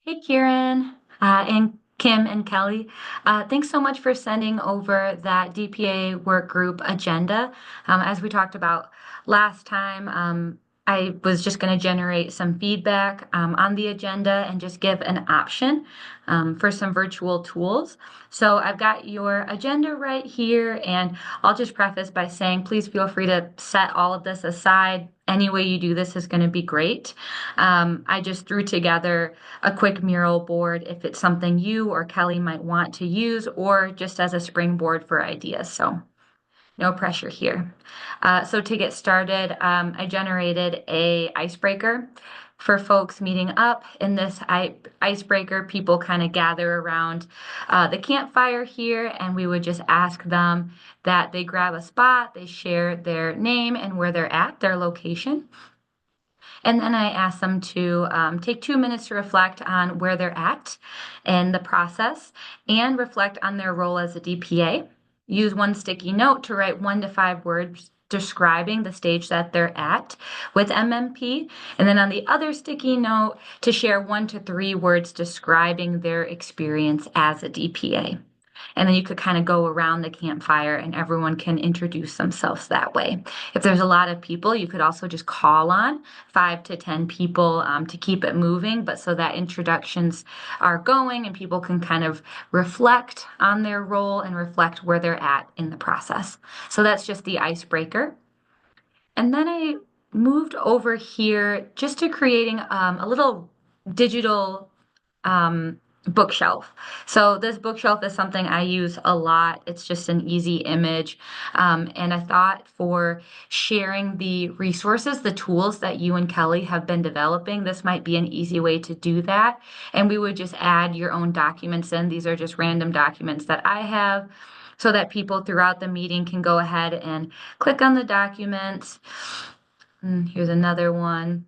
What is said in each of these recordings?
Hey, Kieran, and Kim and Kelly. Thanks so much for sending over that DPA work group agenda. As we talked about last time, I was just going to generate some feedback on the agenda and just give an option for some virtual tools. So I've got your agenda right here, and I'll just preface by saying, please feel free to set all of this aside. Any way you do this is going to be great. I just threw together a quick mural board if it's something you or Kelly might want to use, or just as a springboard for ideas. So no pressure here. So to get started, I generated a icebreaker for folks meeting up. In this icebreaker, people kind of gather around the campfire here, and we would just ask them that they grab a spot, they share their name and where they're at, their location. And then I ask them to take 2 minutes to reflect on where they're at in the process and reflect on their role as a DPA. Use one sticky note to write 1 to 5 words describing the stage that they're at with MMP. And then on the other sticky note, to share 1 to 3 words describing their experience as a DPA. And then you could kind of go around the campfire and everyone can introduce themselves that way. If there's a lot of people, you could also just call on 5 to 10 people to keep it moving, but so that introductions are going and people can kind of reflect on their role and reflect where they're at in the process. So that's just the icebreaker. And then I moved over here just to creating a little digital bookshelf. So this bookshelf is something I use a lot. It's just an easy image. And I thought for sharing the resources, the tools that you and Kelly have been developing, this might be an easy way to do that. And we would just add your own documents in. These are just random documents that I have so that people throughout the meeting can go ahead and click on the documents. And here's another one.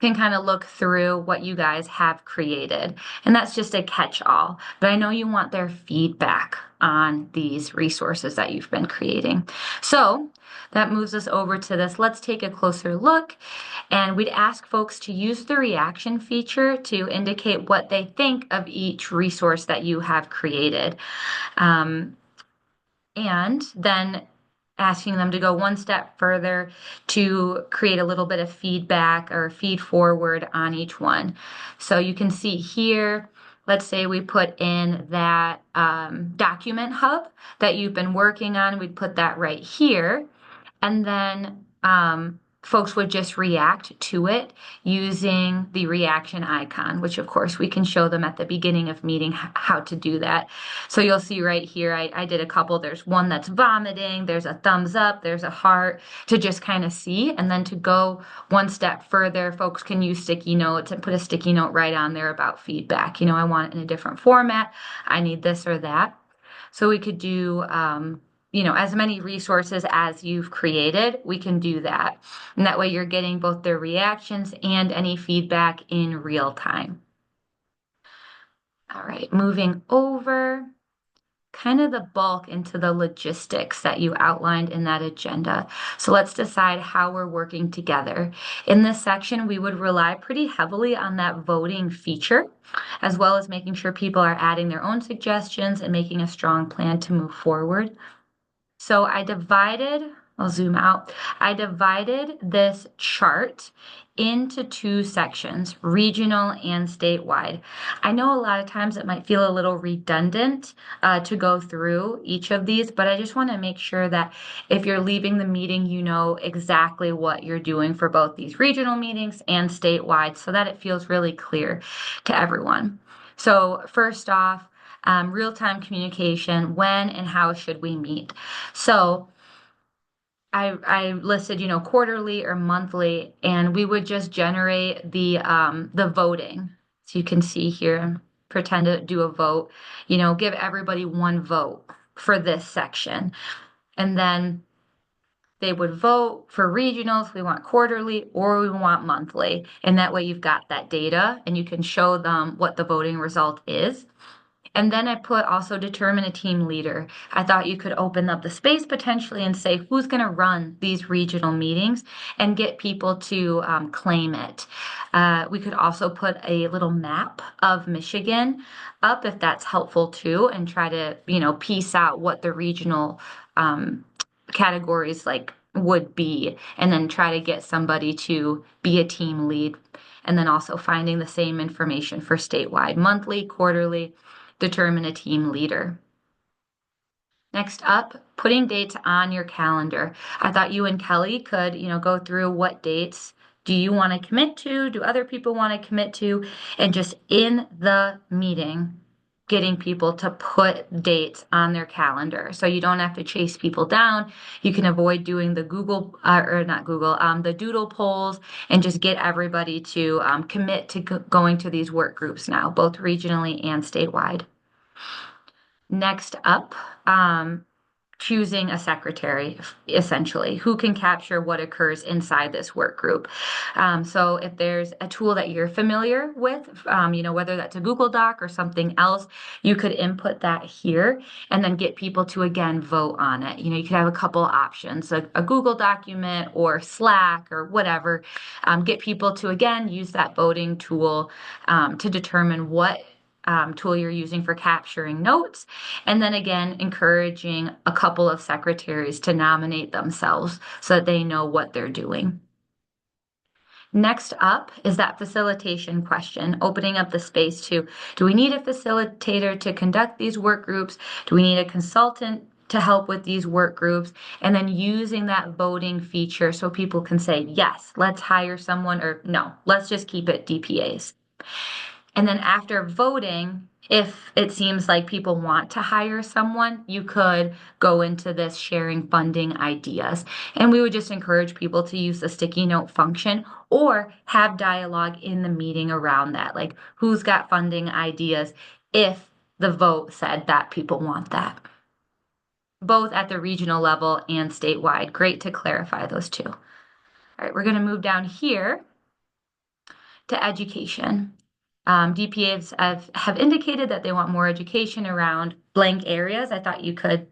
Can kind of look through what you guys have created. And that's just a catch-all. But I know you want their feedback on these resources that you've been creating. So that moves us over to this. Let's take a closer look. And we'd ask folks to use the reaction feature to indicate what they think of each resource that you have created. And then asking them to go 1 step further to create a little bit of feedback or feed forward on each one. So you can see here, let's say we put in that document hub that you've been working on. We'd put that right here. And then folks would just react to it using the reaction icon, which of course we can show them at the beginning of meeting how to do that. So you'll see right here, I did a couple. There's one that's vomiting, there's a thumbs up, there's a heart to just kind of see. And then to go 1 step further, folks can use sticky notes and put a sticky note right on there about feedback. You know, I want it in a different format. I need this or that. So we could do as many resources as you've created, we can do that. And that way you're getting both their reactions and any feedback in real time. All right, moving over, kind of the bulk into the logistics that you outlined in that agenda. So let's decide how we're working together. In this section, we would rely pretty heavily on that voting feature, as well as making sure people are adding their own suggestions and making a strong plan to move forward. So I'll zoom out. I divided this chart into 2 sections, regional and statewide. I know a lot of times it might feel a little redundant to go through each of these, but I just want to make sure that if you're leaving the meeting, you know exactly what you're doing for both these regional meetings and statewide so that it feels really clear to everyone. So first off, real-time communication, when and how should we meet? So I listed, quarterly or monthly, and we would just generate the voting. So you can see here, pretend to do a vote, give everybody 1 vote for this section. And then they would vote for regionals. We want quarterly or we want monthly. And that way you've got that data and you can show them what the voting result is. And then I put also determine a team leader. I thought you could open up the space potentially and say who's going to run these regional meetings and get people to claim it. We could also put a little map of Michigan up if that's helpful too, and try to, piece out what the regional um, categories like would be, and then try to get somebody to be a team lead. And then also finding the same information for statewide, monthly, quarterly, determine a team leader. Next up, putting dates on your calendar. I thought you and Kelly could, go through what dates do you want to commit to? Do other people want to commit to? And just in the meeting, getting people to put dates on their calendar. So you don't have to chase people down. You can avoid doing the Google, or not Google, the doodle polls, and just get everybody to commit to going to these work groups now, both regionally and statewide. Next up, choosing a secretary, essentially, who can capture what occurs inside this work group. So if there's a tool that you're familiar with, whether that's a Google Doc or something else, you could input that here and then get people to, again, vote on it. You could have a couple options, a Google document or Slack or whatever. Get people to, again, use that voting tool to determine what tool you're using for capturing notes. And then again, encouraging a couple of secretaries to nominate themselves so that they know what they're doing. Next up is that facilitation question, opening up the space to, do we need a facilitator to conduct these work groups? Do we need a consultant to help with these work groups? And then using that voting feature so people can say, yes, let's hire someone, or no, let's just keep it DPAs. And then after voting, if it seems like people want to hire someone, you could go into this sharing funding ideas. And we would just encourage people to use the sticky note function or have dialogue in the meeting around that, like who's got funding ideas if the vote said that people want that, both at the regional level and statewide. Great to clarify those two. All right, we're going to move down here to education. DPAs have indicated that they want more education around blank areas. I thought you could,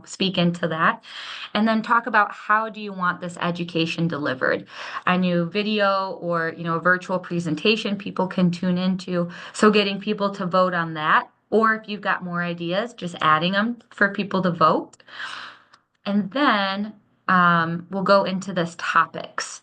speak into that. And then talk about how do you want this education delivered? A new video or, a virtual presentation people can tune into. So getting people to vote on that. Or if you've got more ideas, just adding them for people to vote. And then we'll go into this topics.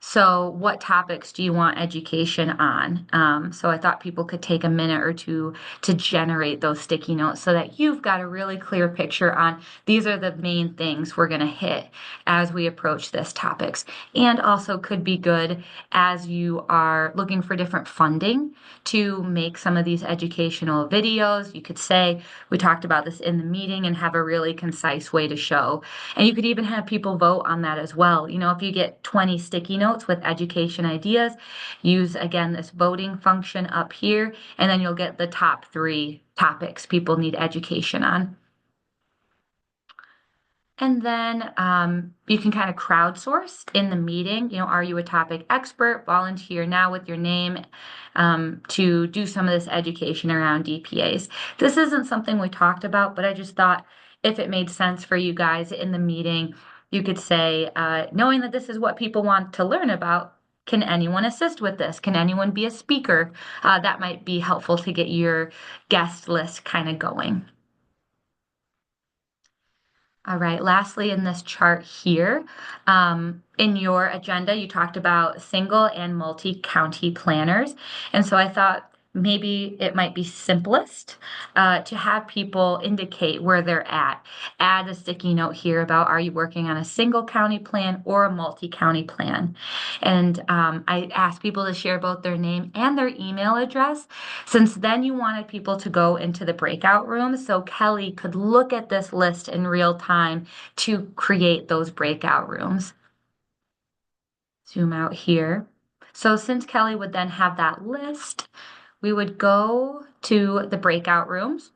So what topics do you want education on? So I thought people could take a minute or two to generate those sticky notes so that you've got a really clear picture on these are the main things we're going to hit as we approach this topics. And also could be good as you are looking for different funding to make some of these educational videos. You could say, we talked about this in the meeting, and have a really concise way to show. And you could even have people vote on that as well. If you get 20 sticky notes with education ideas, use again this voting function up here, and then you'll get the top 3 topics people need education on. And then you can kind of crowdsource in the meeting. Are you a topic expert? Volunteer now with your name to do some of this education around DPAs. This isn't something we talked about, but I just thought if it made sense for you guys in the meeting, you could say, knowing that this is what people want to learn about, can anyone assist with this? Can anyone be a speaker? That might be helpful to get your guest list kind of going. All right, lastly, in this chart here, in your agenda, you talked about single and multi-county planners. And so I thought maybe it might be simplest to have people indicate where they're at. Add a sticky note here about, are you working on a single county plan or a multi-county plan? And I asked people to share both their name and their email address, since then you wanted people to go into the breakout room so Kelly could look at this list in real time to create those breakout rooms. Zoom out here. So since Kelly would then have that list, we would go to the breakout rooms.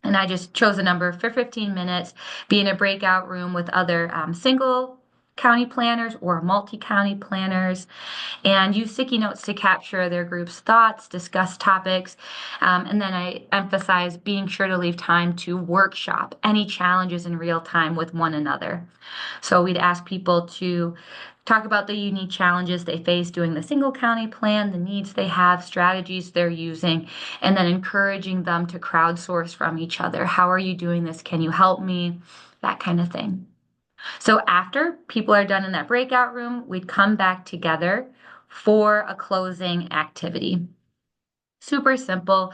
And I just chose a number for 15 minutes, be in a breakout room with other single county planners or multi-county planners, and use sticky notes to capture their group's thoughts, discuss topics, and then I emphasize being sure to leave time to workshop any challenges in real time with one another. So we'd ask people to talk about the unique challenges they face doing the single county plan, the needs they have, strategies they're using, and then encouraging them to crowdsource from each other. How are you doing this? Can you help me? That kind of thing. So after people are done in that breakout room, we'd come back together for a closing activity. Super simple.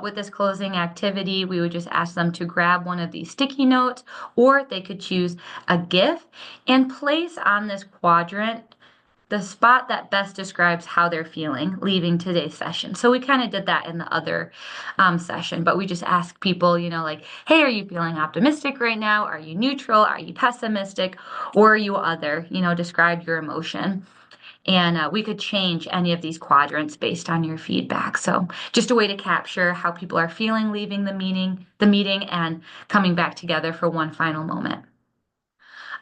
With this closing activity, we would just ask them to grab one of these sticky notes, or they could choose a GIF and place on this quadrant the spot that best describes how they're feeling leaving today's session. So we kind of did that in the other session, but we just asked people, like, hey, are you feeling optimistic right now? Are you neutral? Are you pessimistic? Or are you other? Describe your emotion. And we could change any of these quadrants based on your feedback. So just a way to capture how people are feeling leaving the meeting and coming back together for one final moment.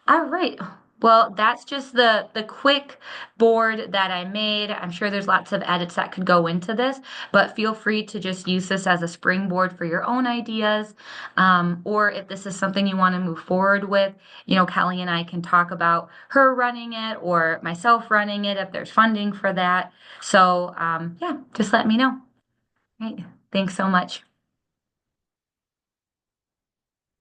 All right. Well, that's just the quick board that I made. I'm sure there's lots of edits that could go into this, but feel free to just use this as a springboard for your own ideas. Or if this is something you want to move forward with, Kelly and I can talk about her running it or myself running it if there's funding for that. So, yeah, just let me know. Right. Thanks so much.